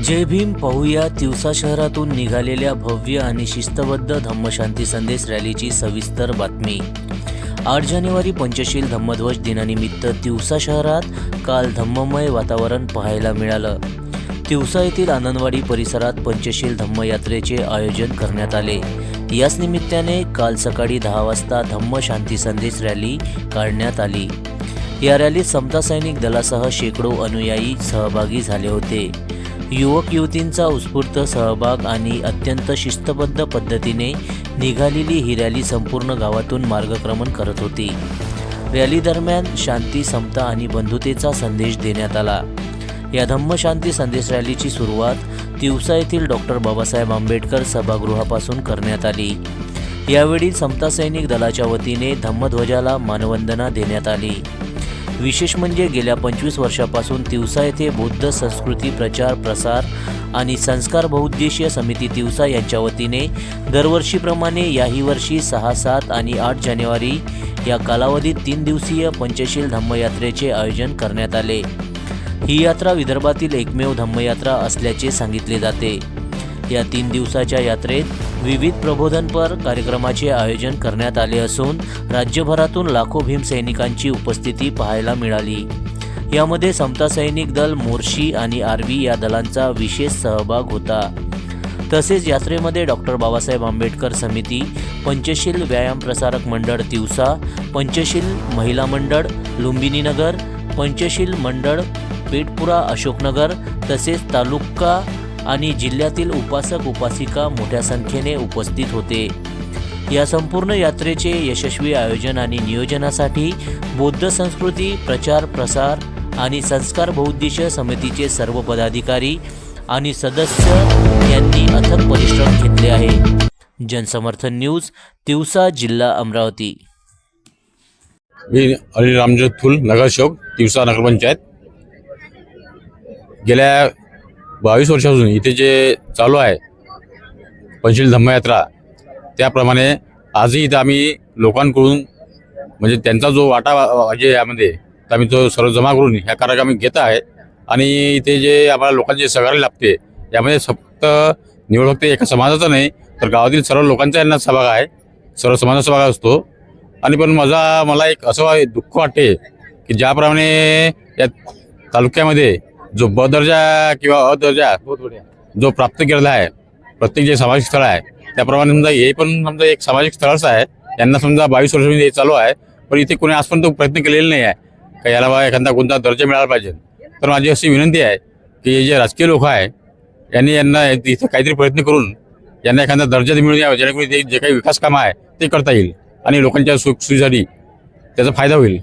जय भीम. पाहूया तिवसा शहरातून निघालेल्या भव्य आणि शिस्तबद्ध धम्मशांती संदेश रॅलीची सविस्तर बातमी. 8 जानेवारी पंचशील धम्मध्वज दिनानिमित्त तिवसा शहरात काल धम्ममय वातावरण पाहायला मिळालं. तिवसा येथील आनंदवाडी परिसरात पंचशील धम्मयात्रेचे आयोजन करण्यात आले. याच निमित्ताने काल सकाळी 10 वाजता धम्म शांती संदेश रॅली काढण्यात आली. या रॅलीत समता सैनिक दलासह शेकडो अनुयायी सहभागी झाले होते. युवक युवतींचा उत्स्फूर्त सहभाग आणि अत्यंत शिस्तबद्ध पद्धतीने निघालेली ही रॅली संपूर्ण गावातून मार्गक्रमण करत होती. रॅली दरम्यान शांती, समता आणि बंधुतेचा संदेश देण्यात आला. या धम्म शांती संदेश रॅलीची सुरुवात तिवसा येथील डॉक्टर बाबासाहेब आंबेडकर सभागृहापासून करण्यात आली. यावेळी समता सैनिक दलाच्या वतीने धम्मध्वजाला मानवंदना देण्यात आली. विशेष म्हणजे गेल्या 25 वर्षापासून तिवसा येथे बौद्ध संस्कृती प्रचार प्रसार आणि संस्कार बहुउद्देशीय समिती तिवसा यांच्या वतीने दरवर्षीप्रमाणे याही वर्षी 6, 7 आणि 8 जानेवारी या कालावधीत 3 दिवसीय पंचशील धम्मयात्रेचे आयोजन करण्यात आले. ही यात्रा विदर्भातील एकमेव धम्मयात्रा असल्याचे सांगितले जाते. या 3 दिवसाच्या यात्रेत विविध प्रबोधनपर कार्यक्रमाचे आयोजन करण्यात आले असून राज्यभरातून लाखो भीमसैनिकांची उपस्थिती पाहायला मिळाली. यामध्ये समता सैनिक दल, मोर्शी आणि आर्वी या दलांचा विशेष सहभाग होता. तसेच यात्रेमध्ये डॉक्टर बाबासाहेब आंबेडकर समिती, पंचशील व्यायाम प्रसारक मंडळ तिवसा, पंचशील महिला मंडळ लुंबिनीनगर, पंचशील मंडळ पेठपुरा अशोकनगर तसेच तालुका आणि जिल्ह्यातील उपासक उपासिका मोठ्या संख्येने उपस्थित होते. या संपूर्ण यात्रेचे यशस्वी आयोजन आणि नियोजनासाठी बौद्ध संस्कृती प्रचार प्रसार आणि संस्कार बहुउद्देशीय समितीचे सर्व पदाधिकारी आणि सदस्य यांनी अथक परिश्रम घेतले आहे. जनसमर्थन न्यूज, तिवसा, जिल्हा अमरावती. मी अनिल रामजोत थुल, नगरसेवक, तिवसा नगरपंचायत. गेल्या 22 वर्षापासून इथे जे चालू आहे पंचशील धम्मयात्रा, त्याप्रमाणे आजही इथं आम्ही लोकांकडून म्हणजे त्यांचा जो वाटा म्हणजे यामध्ये आम्ही तो सर्व जमा करून ह्या कार्यक्रम घेत आहे. आणि इथे जे आम्हाला लोकांचे सहकार्य लाभते, यामध्ये फक्त निवड फक्त एका समाजाचा नाही तर गावातील सर्व लोकांचा यांना सहभाग आहे, सर्व समाजाचा सहभाग असतो. आणि पण मला एक असं दुःख वाटते की ज्याप्रमाणे या तालुक्यामध्ये जो ब दर्जा किंवा अ दर्जा जो प्राप्त केलेला आहे प्रत्येक जे सामाजिक स्थळ आहे, त्याप्रमाणे समजा हे पण समजा एक सामाजिक स्थळच आहे. यांना समजा 22 वर्षांमध्ये हे चालू आहे, पण इथे कोणी आजपर्यंत प्रयत्न केलेला नाही आहे का याला बा एखादा कोणता दर्जा मिळाला पाहिजे. तर माझी अशी विनंती आहे की हे जे राजकीय लोक आहे यांना इथे काहीतरी प्रयत्न करून यांना एखादा दर्जा मिळून यावा, जेणेकरून ते जे काही विकास कामं आहे ते करता येईल आणि लोकांच्या सुखसुखीसाठी त्याचा फायदा होईल.